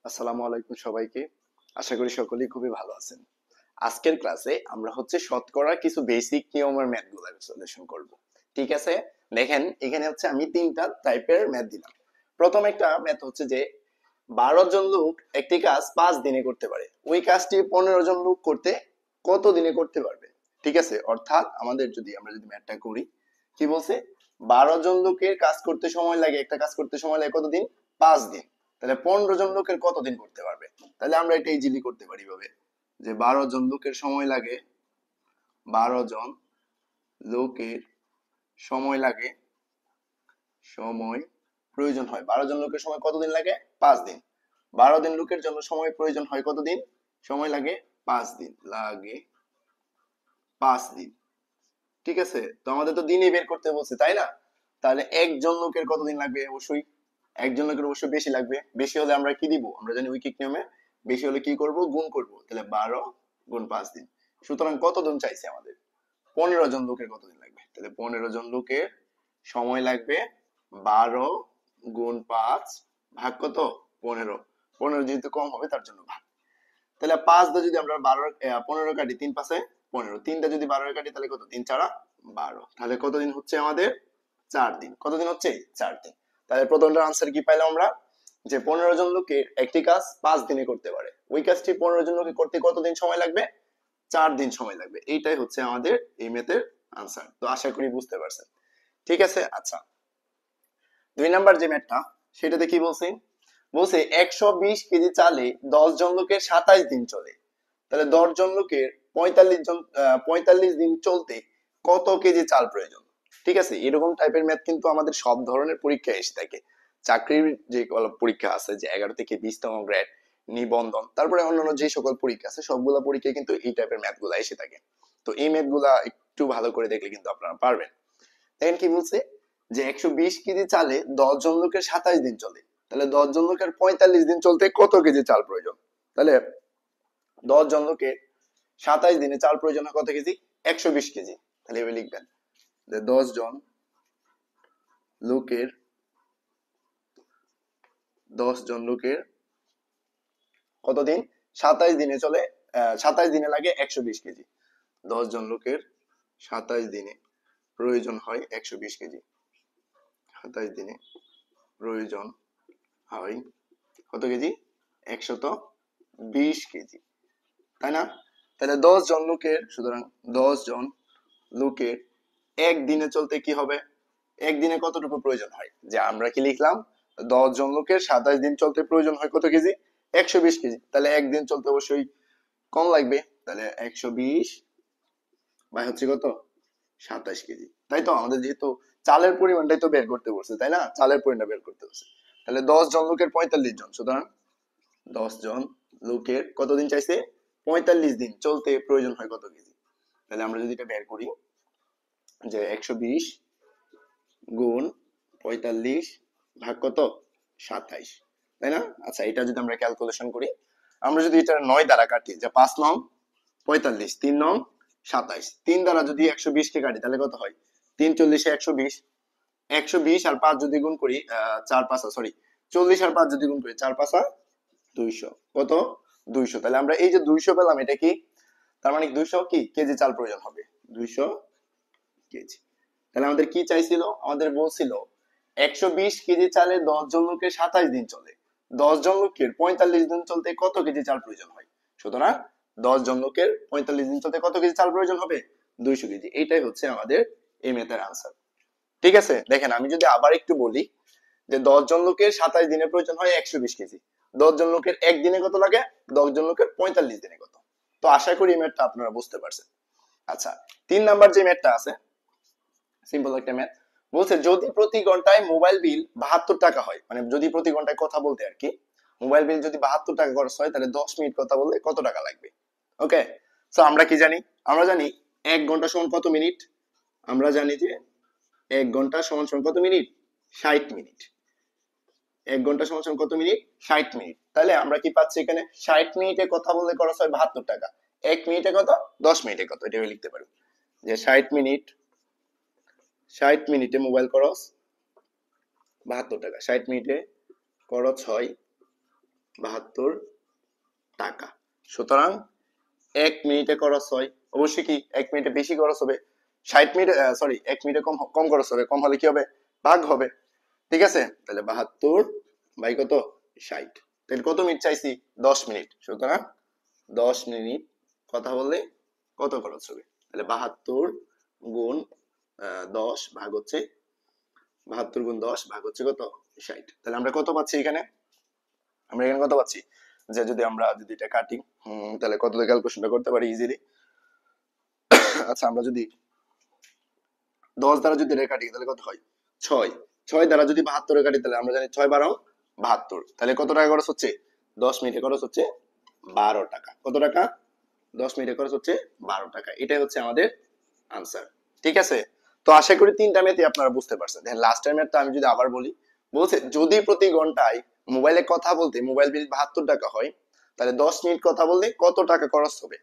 আসসালামু আলাইকুম সবাইকে। আশা করি সকলেই খুবই ভালো আছেন। আজকের ক্লাসে আমরা শতকরা কিছু বেসিক নিয়মের ম্যাথগুলো সলিউশন করব। ঠিক আছে? দেখেন এখানে আমি তিনটা টাইপের ম্যাথ দিলাম। প্রথম একটা ম্যাথ হচ্ছে যে 12 জন লোক একটি কাজ 5 দিনে করতে পারে। ওই কাজটি 15 জন লোক করতে কত দিনে করতে পারবে? ঠিক আছে? অর্থাৎ আমরা যদি ম্যাথটা করি, কি বলছে? 12 জন লোকের কাজ করতে সময় লাগে, একটা কাজ করতে সময় লাগে কতদিন? 5 দিন। তাহলে 15 জন লোকের কতদিন করতে পারবে? তাহলে আমরা এটা ইজিলি করতে পারি ভাবে যে 12 জন লোকের সময় লাগে, 12 জন লোকের সময় লাগে, সময় প্রয়োজন হয় 12 জন লোকের সময় কতদিন লাগে? 5 দিন। 12 দিন লোকের জন্য সময় প্রয়োজন হয় কতদিন? সময় লাগে 5 দিন, লাগে 5 দিন। ঠিক আছে? তো আমাদের তো দিনই বের করতে বলছে, তাই না? তাহলে একজন লোকের কতদিন লাগবে? অবশ্যই একজন লোকের অবশ্যই বেশি লাগবে। বেশি হলে আমরা কি দিব? আমরা জানি উইকিক নিয়মে বেশি হলে কি করব? গুণ করব। তাহলে 12 গুণ 5 দিন। সুতরাং কত দিন চাইছে আমাদের? 15 জন লোকের কতদিন লাগবে? তাহলে 15 জন লোকের সময় লাগবে 12 গুণ 5 ভাগ কত? 15। 15 যেহেতু কম হবে তার জন্য ভাগ। তাহলে 5 দিয়ে যদি আমরা 15 কাটি, 3 5 15, 3টা যদি 12 কাটি তাহলে কত? 3 4 12। তাহলে কতদিন হচ্ছে আমাদের? 4 দিন। কতদিন হচ্ছে? 4 দিন। তাহলে প্রথমটার আনসার কি পাইলাম আমরা? যে 15 জন লোকে একটি কাজ 5 দিনে করতে পারে। ওই কাজটি 15 জন লোকে করতে কতদিন সময় লাগবে? 4 দিন সময় লাগবে। এইটাই হচ্ছে আমাদের এই ম্যাথের আনসার। তো আশা করি বুঝতে পারছেন। ঠিক আছে? আচ্ছা, 2 নাম্বার যে ম্যাথটা, সেটাতে কি বলছে? বলছে 120 কেজি চালে 10 জন লোকের 27 দিন চলে। তাহলে 10 জন লোকের 45 দিন চলতে কত কেজি চাল প্রয়োজন? ঠিক আছে? এরকম টাইপের ম্যাথ কিন্তু আমাদের সব ধরনের পরীক্ষায় এসে থাকে। চাকরির যে পরীক্ষা আছে, যে 11 থেকে 20তম গ্রেড, নিবন্ধন, তারপরে অন্যান্য যে সকল পরীক্ষা আছে সবগুলা পরীক্ষায় কিন্তু এই টাইপের ম্যাথ গুলা এসে থাকে। তো এই ম্যাথ গুলা একটু ভালো করে দেখলে কিন্তু আপনারা পারবেন। দেখেন কি বলছে? যে 120 কেজি চালে 10 জন লোকের 27 দিন চলে। তাহলে 10 জন লোকের 45 দিন চলতে কত কেজি চাল প্রয়োজন? তাহলে 10 জন লোকের 27 দিনে চাল প্রয়োজন হয় কত কেজি? 120 কেজি। তাহলে এভাবে লিখবেন যে 10 জন লোকের 10 জন লোকের কতদিন? 27 দিনে চলে, 27 দিনে লাগে 120 কেজি। 10 জন লোকের 27 দিনে প্রয়োজন হয় 120 কেজি। 27 দিনে প্রয়োজন হয় কত কেজি? 120 কেজি, তাই না? তাহলে 10 জন লোকের, সুতরাং 10 জন লোকের একদিনে চলতে কি হবে? একদিনে কতটুকু প্রয়োজন হয়? যে আমরা কি লিখলাম? 10 জন লোকের 27 দিন চলতে প্রয়োজন হয় কত কেজি? 120 কেজি। তাহলে একদিন চলতে অবশ্যই কম লাগবে। তাহলে 120 বাই হচ্ছে কত? 27 কেজি। তাই তো? আমাদের যেহেতু চালের পরিমাণটাই তো বের করতে বলছে, তাই না? চালের পরিমাণটা বের করতে বলছে। তাহলে 10 জন লোকের 45 জন, সুতরাং 10 জন লোকের কতদিন চাইছে? 45 দিন চলতে প্রয়োজন হয় কত কেজি? তাহলে আমরা যদি এটা বের করি, যে 120 গুণ 45 ভাগ কত? 27, তাই না? আচ্ছা, এটা যদি আমরা ক্যালকুলেশন করি, আমরা যদি এটা 9 দ্বারা কাটি, যে 5 নং 45, 3 নং 27, 3 দ্বারা যদি 120 কে কাটি তাহলে কত হয়? 3 চল্লিশে 120, 120 আর 5 যদি গুণ করি, 4 5 সরি 40 আর 5 যদি গুণ করি, 4 5 200, কত? 200। তাহলে আমরা এই যে 200 পেলাম, এটা কি? তার মানে 200 কি কেজি চাল প্রয়োজন হবে? 200 কেজি। তাহলে আমাদের কি চাইছিল? আমাদের বলছিল 120 কেজি চালে 10 জন লোকের 27 দিন চলে। 10 জন লোকের 45 দিন চলতে কত কেজি চাল প্রয়োজন হয়? সুতরাং 10 জন লোকের 45 দিন চলতে কত কেজি চাল প্রয়োজন হবে? 200 কেজি। এইটাই হচ্ছে আমাদের এই ম্যাথের আনসার। ঠিক আছে? দেখেন আমি যদি আবার একটু বলি, যে 10 জন লোকের 27 দিনে প্রয়োজন হয় 120 কেজি। 10 জন লোকের একদিনে কত লাগে? 10 জন লোকের 45 দিনে কত? তো আশা করি এই ম্যাথটা আপনারা বুঝতে পারছেন। আচ্ছা, 3 নাম্বার যে ম্যাথটা আছে, সিম্পল একটা ম্যাথ। বলছে যদি প্রতি ঘন্টায় মোবাইল বিল 72 টাকা হয়, মানে যদি প্রতি ঘন্টায় কথা বলতে আর কি, মোবাইল বিল যদি 72 টাকা খরচ হয়, তাহলে 10 মিনিট কথা বললে কত টাকা লাগবে? ওকে, সো আমরা কি জানি? আমরা জানি 1 ঘন্টা সমান কত মিনিট? আমরা জানি যে 1 ঘন্টা সমান সমান কত মিনিট? 60 মিনিট। 1 ঘন্টা সমান সমান কত মিনিট? 60 মিনিট। তাহলে আমরা কি পাচ্ছি এখানে? 60 মিনিটে কথা বললে খরচ হয় 72 টাকা। 1 মিনিটে কত? 10 মিনিটে কত? এটা লিখতে পারি যে 60 মিনিট, 60 মিনিটে মোবাইল খরচ 72 টাকা। 60 মিনিটে খরচ হয় 72 টাকা। সুতরাং 1 মিনিটে খরচ হয়, অবশ্যই কি 1 মিনিটে বেশি খরচ হবে, 60 মিনিট, সরি 1 মিনিটে কম কম খরচ হবে, কম হলে কি হবে, ভাগ হবে। ঠিক আছে, তাহলে 72 বাই কত, 60। তাহলে কত মিনিট চাইছি, 10 মিনিট। সুতরাং 10 মিনিট কথা বললে কত খরচ হবে, তাহলে 72 গুণ 10 ভাগ হচ্ছে 72 গুণ 10 ভাগ হচ্ছে কত, 60। তাহলে আমরা কত পাচ্ছি এখানে, আমরা এখানে কত পাচ্ছি, যে যদি এটা কাটি, তাহলে কত দিয়ে ক্যালকুলেশনটা করতে পারি ইজিলি। আচ্ছা, আমরা যদি 10 দ্বারা যদি এটা কাটি তাহলে কত হয়, 6। 6 দ্বারা যদি 72 কাটি তাহলে আমরা জানি 6 12 72। তাহলে কত টাকা খরচ হচ্ছে, 10 মিনিটে খরচ হচ্ছে 12 টাকা। কত টাকা, 10 মিনিটে খরচ হচ্ছে 12 টাকা। এটাই হচ্ছে আমাদের আনসার। ঠিক আছে, তো আশা করি তিনটা ম্যাথই আপনারা বুঝতে পারছেন। দেখেন লাস্টের ম্যাথটা আমি যদি আবার বলি, বলছে যদি প্রতি ঘন্টায় মোবাইলে কথা বলতে মোবাইল বিল 72 টাকা হয়, তাহলে 10 মিনিট কথা বললে কত টাকা খরচ হবে।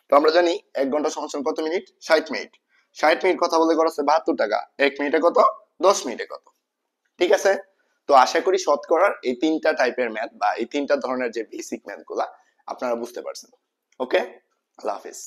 তো আমরা জানি 1 ঘন্টা সমান সমান কত মিনিট, 60 মিনিট। 60 মিনিট কথা বলতে খরচ হচ্ছে 72 টাকা। 1 মিনিটে কত, 10 মিনিটে কত। ঠিক আছে, তো আশা করি শতকরার এই তিনটা টাইপের ম্যাথ বা এই তিনটা ধরনের যে বেসিক ম্যাথ গুলা আপনারা বুঝতে পারছেন। ওকে, আল্লাহ হাফিজ।